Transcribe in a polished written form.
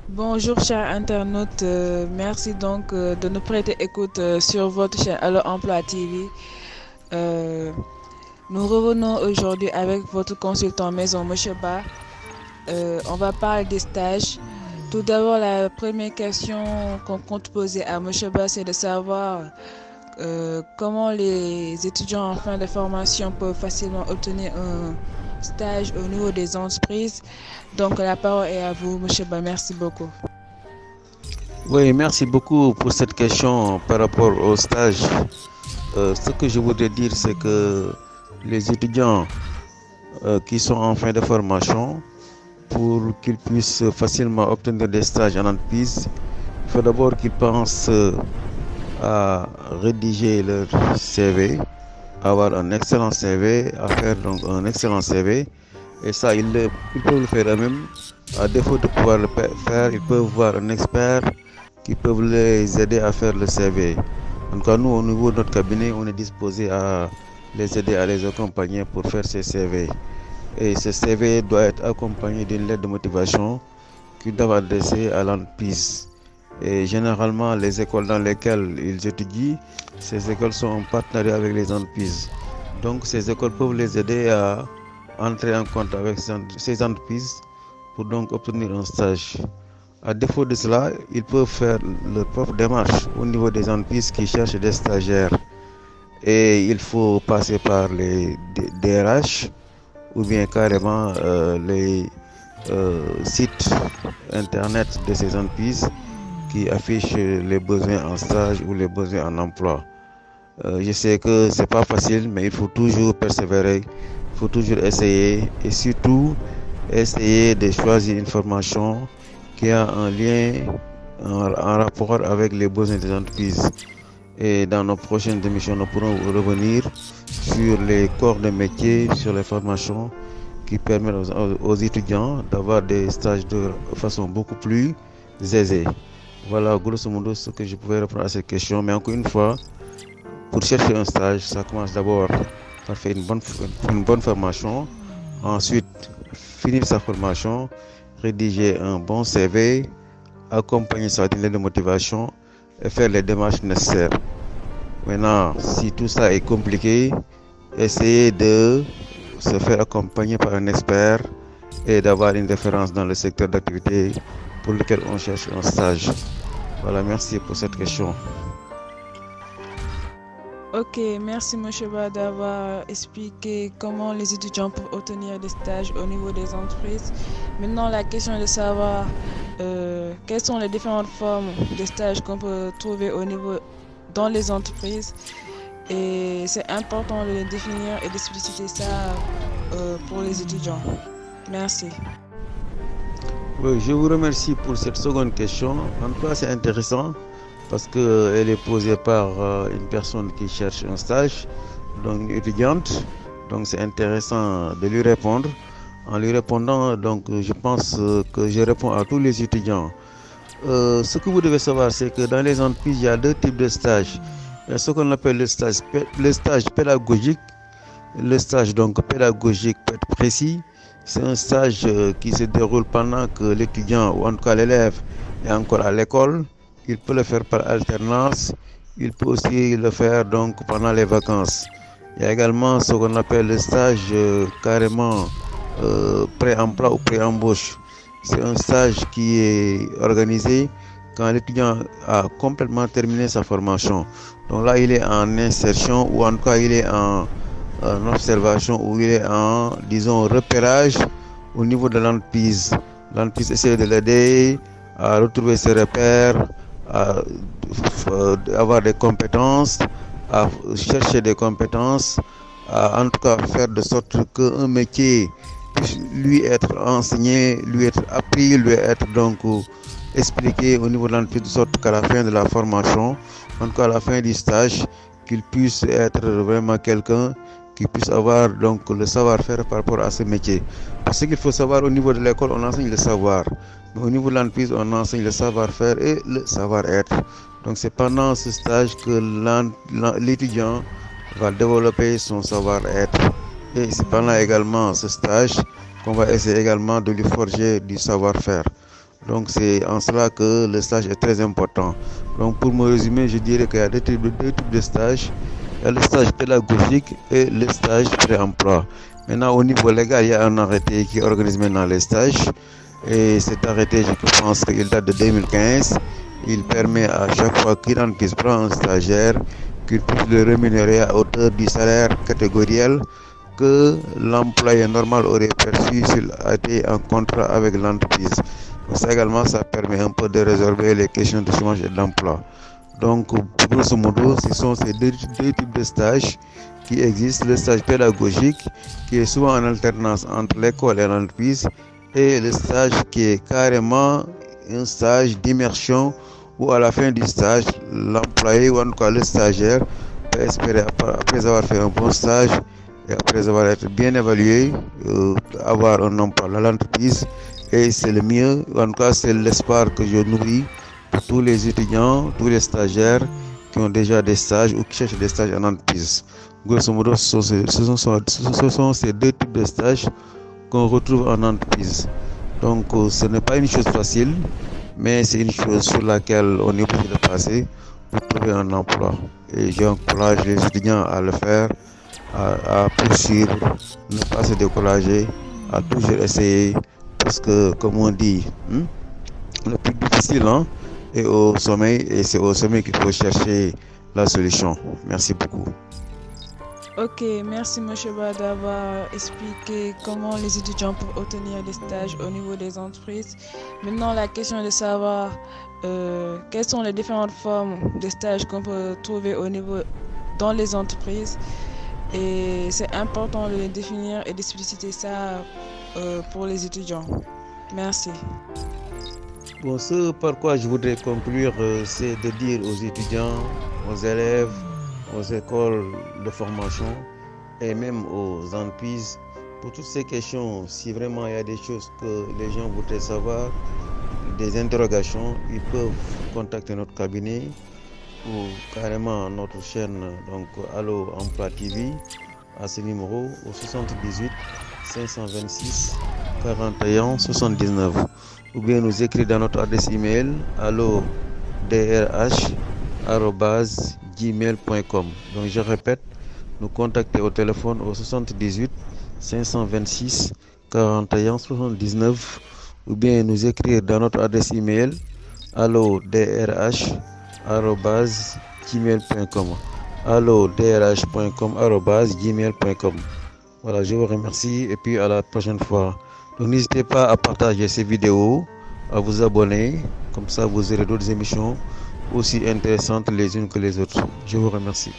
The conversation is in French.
Bonjour chers internautes, merci donc de nous prêter écoute sur votre chaîne Allo Emploi TV. Euh, Nous revenons aujourd'hui avec votre consultant maison, Monsieur Ba. On va parler des stages. Tout d'abord, la première question qu'on compte poser à Monsieur Ba, c'est de savoir comment les étudiants en fin de formation peuvent facilement obtenir un stage au niveau des entreprises. Donc la parole est à vous, Monsieur Ba. Merci beaucoup. Oui, merci beaucoup pour cette question par rapport au stage. Ce que je voudrais dire, c'est que les étudiants qui sont en fin de formation, pour qu'ils puissent facilement obtenir des stages en entreprise, il faut d'abord qu'ils pensent à rédiger leur CV, avoir un excellent CV, à faire donc un excellent CV. Et ça, ils peuvent le faire eux-mêmes. À défaut de pouvoir le faire, ils peuvent voir un expert qui peuvent les aider à faire le CV. En tout cas, nous, au niveau de notre cabinet, on est disposé à les aider, à les accompagner pour faire ces CV. Et ce CV doit être accompagné d'une lettre de motivation qu'ils doivent adresser à l'entreprise. Et généralement, les écoles dans lesquelles ils étudient, ces écoles sont en partenariat avec les entreprises. Donc, ces écoles peuvent les aider à entrer en contact avec ces entreprises pour donc obtenir un stage. À défaut de cela, ils peuvent faire leur propre démarche au niveau des entreprises qui cherchent des stagiaires. Et il faut passer par les DRH ou bien carrément les sites internet de ces entreprises qui affichent les besoins en stage ou les besoins en emploi. Je sais que c'est pas facile, mais il faut toujours persévérer, il faut toujours essayer et surtout essayer de choisir une formation qui a un lien, en rapport avec les besoins des entreprises. Et dans nos prochaines émissions, nous pourrons revenir sur les corps de métier, sur les formations qui permettent aux étudiants d'avoir des stages de façon beaucoup plus aisée. Voilà, grosso modo, ce que je pouvais répondre à cette question. Mais encore une fois, pour chercher un stage, ça commence d'abord par faire une bonne formation. Ensuite, finir sa formation, rédiger un bon CV, accompagner sa lettre de motivation et faire les démarches nécessaires. Maintenant, si tout ça est compliqué, essayez de se faire accompagner par un expert et d'avoir une référence dans le secteur d'activité pour lequel on cherche un stage. Voilà, merci pour cette question. Ok, merci Monsieur Ba d'avoir expliqué comment les étudiants peuvent obtenir des stages au niveau des entreprises. Maintenant, la question est de savoir quelles sont les différentes formes de stages qu'on peut trouver au niveau dans les entreprises. Et c'est important de les définir et d'expliciter ça pour les étudiants. Merci. Oui, je vous remercie pour cette seconde question. En tout cas, c'est intéressant parce qu'elle est posée par une personne qui cherche un stage, donc une étudiante. Donc c'est intéressant de lui répondre. En lui répondant, donc je pense que je réponds à tous les étudiants. Ce que vous devez savoir, c'est que dans les entreprises, il y a deux types de stages. Il y a ce qu'on appelle le stage pédagogique. Le stage donc pédagogique peut être précis. C'est un stage qui se déroule pendant que l'étudiant ou en tout cas l'élève est encore à l'école. Il peut le faire par alternance. Il peut aussi le faire donc pendant les vacances. Il y a également ce qu'on appelle le stage carrément pré-emploi ou pré-embauche. C'est un stage qui est organisé quand l'étudiant a complètement terminé sa formation. Donc là, il est en insertion ou en tout cas, il est en observation où il est en, disons, repérage au niveau de l'entreprise. L'entreprise essaie de l'aider à retrouver ses repères, à avoir des compétences, à chercher des compétences, à en tout cas faire de sorte qu'un métier puisse lui être enseigné, lui être appris, lui être donc expliqué au niveau de l'entreprise de sorte qu'à la fin de la formation, en tout cas à la fin du stage, qu'il puisse être vraiment quelqu'un qui puisse avoir donc le savoir-faire par rapport à ce métier. Parce qu'il faut savoir, au niveau de l'école, on enseigne le savoir. Mais au niveau de l'entreprise, on enseigne le savoir-faire et le savoir-être. Donc c'est pendant ce stage que l'étudiant va développer son savoir-être. Et c'est pendant également ce stage qu'on va essayer également de lui forger du savoir-faire. Donc c'est en cela que le stage est très important. Donc pour me résumer, je dirais qu'il y a deux types de stages. Il y a le stage pédagogique et le stage pré-emploi. Maintenant, au niveau légal, il y a un arrêté qui organise maintenant les stages. Et cet arrêté, je pense qu'il date de 2015. Il permet à chaque fois qu'une entreprise prend un stagiaire, qu'il puisse le rémunérer à hauteur du salaire catégoriel que l'employé normal aurait perçu s'il a été en contrat avec l'entreprise. Ça également, ça permet un peu de résolver les questions de chômage et d'emploi. Donc, grosso modo, ce sont ces deux types de stages qui existent. Le stage pédagogique, qui est souvent en alternance entre l'école et l'entreprise, et le stage qui est carrément un stage d'immersion où à la fin du stage, l'employé ou en tout cas le stagiaire peut espérer, après avoir fait un bon stage et après avoir été bien évalué, avoir un emploi dans l'entreprise. Et c'est le mieux, en tout cas c'est l'espoir que je nourris pour tous les étudiants, tous les stagiaires qui ont déjà des stages ou qui cherchent des stages en entreprise. Grosso modo, ce sont ces deux types de stages qu'on retrouve en entreprise. Donc ce n'est pas une chose facile, mais c'est une chose sur laquelle on est obligé de passer pour trouver un emploi. Et j'encourage les étudiants à le faire, à poursuivre, ne pas se décourager, à toujours essayer, parce que comme on dit, le plus difficile est au sommet, et c'est au sommet qu'il faut chercher la solution. Merci beaucoup. Ok, merci M. Ba d'avoir expliqué comment les étudiants peuvent obtenir des stages au niveau des entreprises. Maintenant, la question est de savoir quelles sont les différentes formes de stages qu'on peut trouver dans les entreprises. Et c'est important de les définir et d'expliciter ça pour les étudiants. Merci. Bon, ce par quoi je voudrais conclure, c'est de dire aux étudiants, aux élèves, aux écoles de formation et même aux entreprises, pour toutes ces questions, si vraiment il y a des choses que les gens voudraient savoir, des interrogations, ils peuvent contacter notre cabinet ou carrément notre chaîne, donc Allo Emploi TV, à ce numéro au 78 526 41 79, ou bien nous écrire dans notre adresse email allodrh@gmail.com. Donc je répète, nous contacter au téléphone au 78 526 41 79, ou bien nous écrire dans notre adresse email allodrh@gmail.com, allodrh.com@gmail.com. Voilà, je vous remercie et puis à la prochaine fois. Donc n'hésitez pas à partager ces vidéos, à vous abonner, comme ça vous aurez d'autres émissions aussi intéressantes les unes que les autres. Je vous remercie.